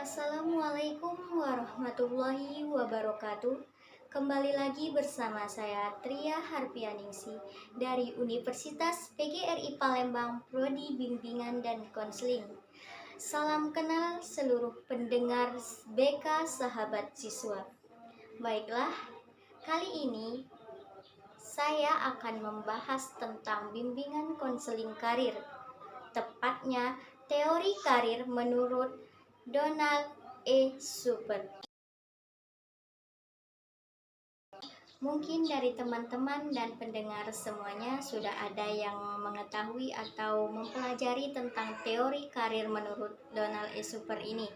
Assalamualaikum warahmatullahi wabarakatuh. Kembali lagi bersama saya Tria Harpianingsi dari Universitas PGRI Palembang, Prodi Bimbingan dan Konseling. Salam kenal seluruh pendengar BK Sahabat Siswa. Baiklah, kali ini saya akan membahas tentang bimbingan konseling karir. Tepatnya teori karir menurut Donald E. Super. Mungkin dari teman-teman dan pendengar semuanya sudah ada yang mengetahui atau mempelajari tentang teori karir menurut Donald E. Super ini.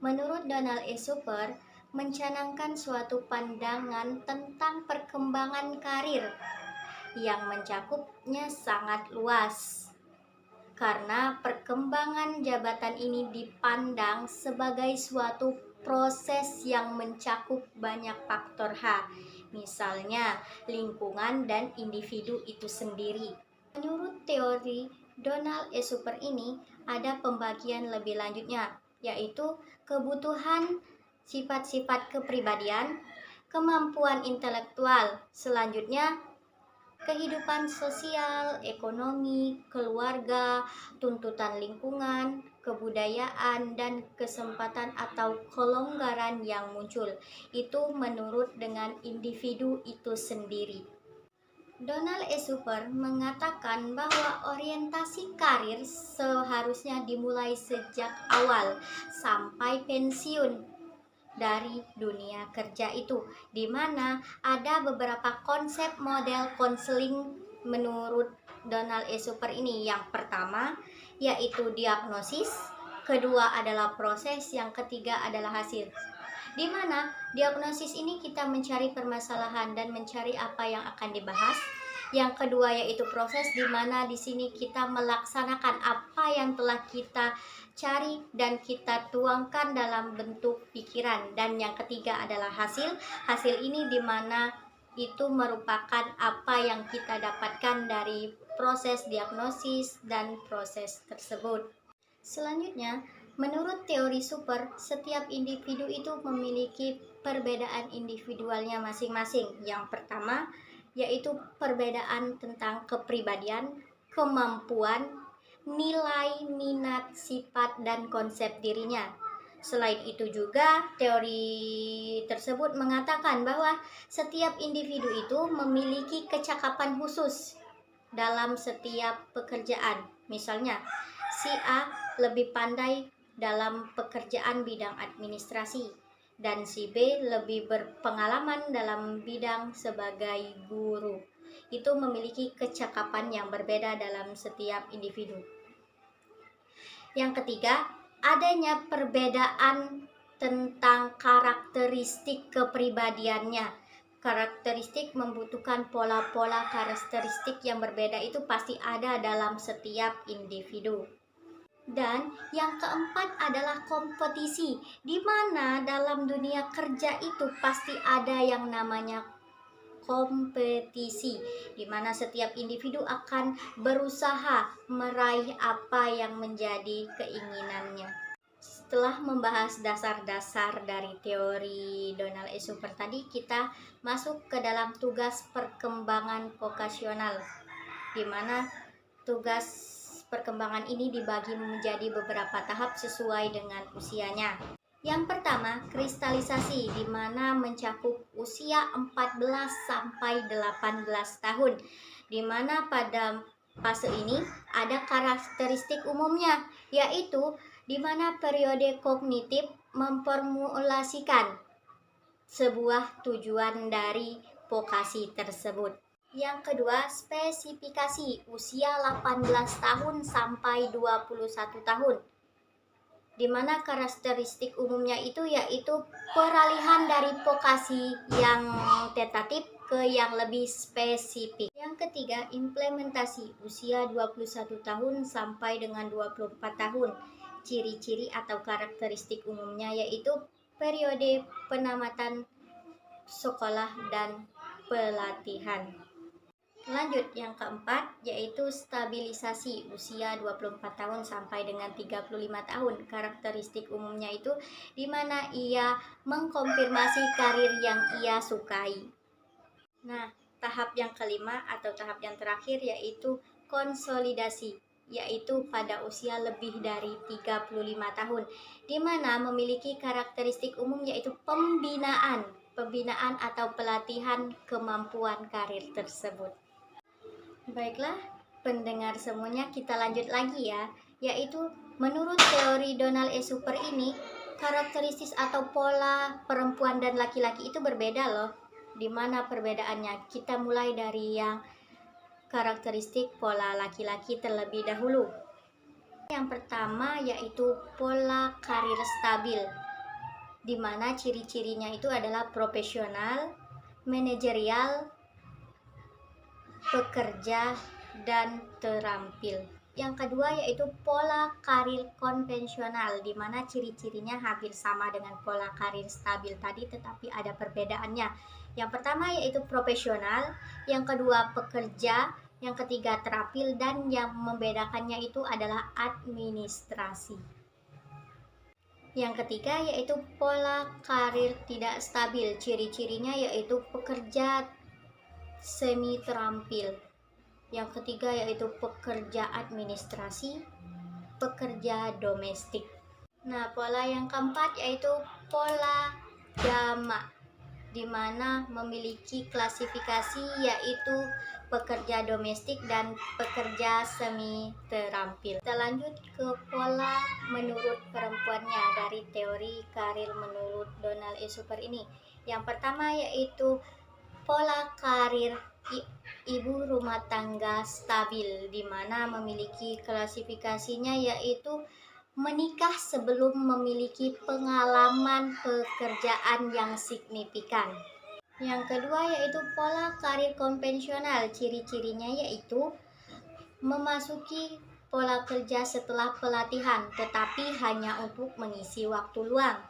Menurut Donald E. Super, mencanangkan suatu pandangan tentang perkembangan karir yang mencakupnya sangat luas. Karena perkembangan jabatan ini dipandang sebagai suatu proses yang mencakup banyak faktor H, misalnya lingkungan dan individu itu sendiri. Menurut teori Donald E. Super ini, ada pembagian lebih lanjutnya, yaitu kebutuhan, sifat-sifat kepribadian, kemampuan intelektual, selanjutnya kehidupan sosial, ekonomi, keluarga, tuntutan lingkungan, kebudayaan, dan kesempatan atau kelonggaran yang muncul. Itu menurut dengan individu itu sendiri. Donald E. Super mengatakan bahwa orientasi karir seharusnya dimulai sejak awal sampai pensiun dari dunia kerja itu, di mana ada beberapa konsep model konseling menurut Donald E. Super ini. Yang pertama yaitu diagnosis, kedua adalah proses, yang ketiga adalah hasil. Di mana diagnosis ini kita mencari permasalahan dan mencari apa yang akan dibahas. Yang kedua yaitu proses, di mana di sini kita melaksanakan apa yang telah kita cari dan kita tuangkan dalam bentuk pikiran. Dan yang ketiga adalah hasil. Hasil ini di mana itu merupakan apa yang kita dapatkan dari proses diagnosis dan proses tersebut. Selanjutnya, menurut teori Super, setiap individu itu memiliki perbedaan individualnya masing-masing. Yang pertama yaitu perbedaan tentang kepribadian, kemampuan, nilai, minat, sifat, dan konsep dirinya. Selain itu juga teori tersebut mengatakan bahwa setiap individu itu memiliki kecakapan khusus dalam setiap pekerjaan. Misalnya, si A lebih pandai dalam pekerjaan bidang administrasi dan si B lebih berpengalaman dalam bidang sebagai guru. Itu memiliki kecakapan yang berbeda dalam setiap individu. Yang ketiga, adanya perbedaan tentang karakteristik kepribadiannya. Karakteristik membutuhkan pola-pola karakteristik yang berbeda, itu pasti ada dalam setiap individu. Dan yang keempat adalah kompetisi, di mana dalam dunia kerja itu pasti ada yang namanya kompetisi, di mana setiap individu akan berusaha meraih apa yang menjadi keinginannya. Setelah membahas dasar-dasar dari teori Donald E. Super tadi, kita masuk ke dalam tugas perkembangan vokasional, di mana tugas perkembangan ini dibagi menjadi beberapa tahap sesuai dengan usianya. Yang pertama, kristalisasi, di mana mencakup usia 14 sampai 18 tahun, di mana pada fase ini ada karakteristik umumnya, yaitu di mana periode kognitif memformulasikan sebuah tujuan dari vokasi tersebut. Yang kedua, spesifikasi, usia 18 tahun sampai 21 tahun, di mana karakteristik umumnya itu yaitu peralihan dari vokasi yang tentatif ke yang lebih spesifik. Yang ketiga, implementasi, usia 21 tahun sampai dengan 24 tahun. Ciri-ciri atau karakteristik umumnya yaitu periode penamatan sekolah dan pelatihan. Lanjut, yang keempat yaitu stabilisasi usia 24 tahun sampai dengan 35 tahun. Karakteristik umumnya itu di mana ia mengkonfirmasi karir yang ia sukai. Nah, tahap yang kelima atau tahap yang terakhir yaitu konsolidasi, yaitu pada usia lebih dari 35 tahun, di mana memiliki karakteristik umum yaitu pembinaan atau pelatihan kemampuan karir tersebut. Baiklah, pendengar semuanya, kita lanjut lagi ya, yaitu menurut teori Donald E. Super ini, karakteristik atau pola perempuan dan laki-laki itu berbeda loh. Di mana perbedaannya? Kita mulai dari yang karakteristik pola laki-laki terlebih dahulu. Yang pertama yaitu pola karir stabil, di mana ciri-cirinya itu adalah profesional, manajerial, pekerja, dan terampil. Yang kedua yaitu pola karir konvensional, di mana ciri-cirinya hampir sama dengan pola karir stabil tadi, tetapi ada perbedaannya. Yang pertama yaitu profesional, yang kedua pekerja, yang ketiga terampil, dan yang membedakannya itu adalah administrasi. Yang ketiga yaitu pola karir tidak stabil, ciri-cirinya yaitu pekerja semi terampil. Yang ketiga yaitu pekerja administrasi, pekerja domestik. Nah, pola yang keempat yaitu pola jamak, di mana memiliki klasifikasi yaitu pekerja domestik dan pekerja semi terampil. Kita lanjut ke pola menurut perempuannya dari teori karir menurut Donald E. Super ini. Yang pertama yaitu pola karir ibu rumah tangga stabil, di mana memiliki klasifikasinya yaitu menikah sebelum memiliki pengalaman pekerjaan yang signifikan. Yang kedua yaitu pola karir konvensional, ciri-cirinya yaitu memasuki pola kerja setelah pelatihan, tetapi hanya untuk mengisi waktu luang.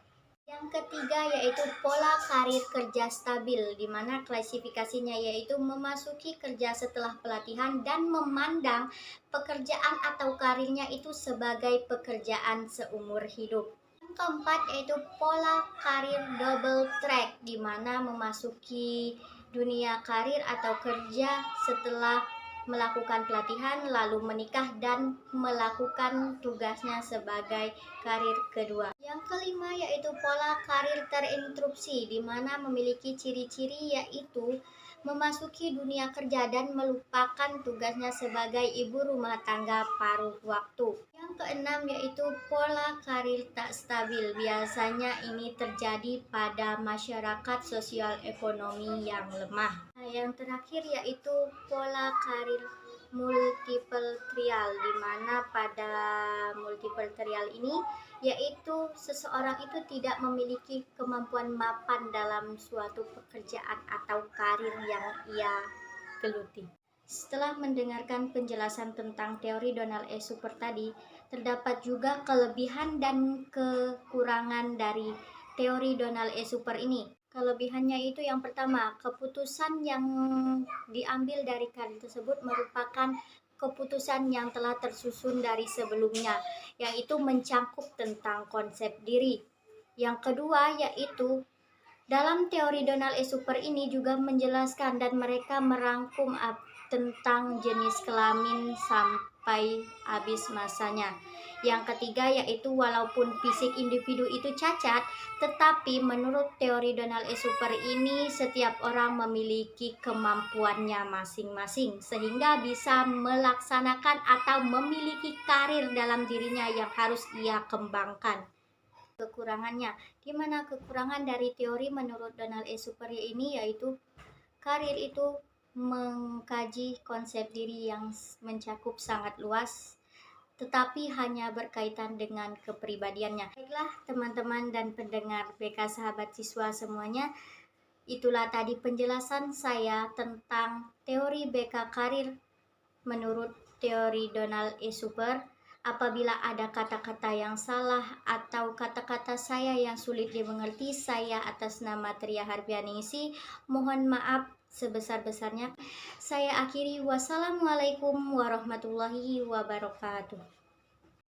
Yang ketiga yaitu pola karir kerja stabil, di mana klasifikasinya yaitu memasuki kerja setelah pelatihan dan memandang pekerjaan atau karirnya itu sebagai pekerjaan seumur hidup. Yang keempat yaitu pola karir double track, di mana memasuki dunia karir atau kerja setelah melakukan pelatihan, lalu menikah dan melakukan tugasnya sebagai karir kedua. Yang kelima yaitu pola karir terinterupsi, di mana memiliki ciri-ciri yaitu memasuki dunia kerja dan melupakan tugasnya sebagai ibu rumah tangga paruh waktu. Yang keenam yaitu pola karir tak stabil. Biasanya ini terjadi pada masyarakat sosial ekonomi yang lemah. Nah, yang terakhir yaitu pola karir multiple trial, di mana pada multiple trial ini yaitu seseorang itu tidak memiliki kemampuan mapan dalam suatu pekerjaan atau karir yang ia geluti. Setelah mendengarkan penjelasan tentang teori Donald E. Super tadi, terdapat juga kelebihan dan kekurangan dari teori Donald E. Super ini. Kelebihannya itu yang pertama, keputusan yang diambil dari karir tersebut merupakan keputusan yang telah tersusun dari sebelumnya, yaitu mencangkup tentang konsep diri. Yang kedua yaitu dalam teori Donald E. Super ini juga menjelaskan dan mereka merangkum tentang jenis kelamin sampai habis masanya. Yang ketiga yaitu walaupun fisik individu itu cacat, tetapi menurut teori Donald E. Super ini setiap orang memiliki kemampuannya masing-masing sehingga bisa melaksanakan atau memiliki karir dalam dirinya yang harus ia kembangkan. Kekurangannya, di mana kekurangan dari teori menurut Donald E. Super ini yaitu karir itu mengkaji konsep diri yang mencakup sangat luas, tetapi hanya berkaitan dengan kepribadiannya. Baiklah teman-teman dan pendengar BK Sahabat Siswa semuanya, itulah tadi penjelasan saya tentang teori BK Karir menurut teori Donald E. Super. Apabila ada kata-kata yang salah atau kata-kata saya yang sulit dimengerti, saya atas nama Tria Harbianingsih mohon maaf. sebesar-besarnya. Saya akhiri, wassalamualaikum warahmatullahi wabarakatuh.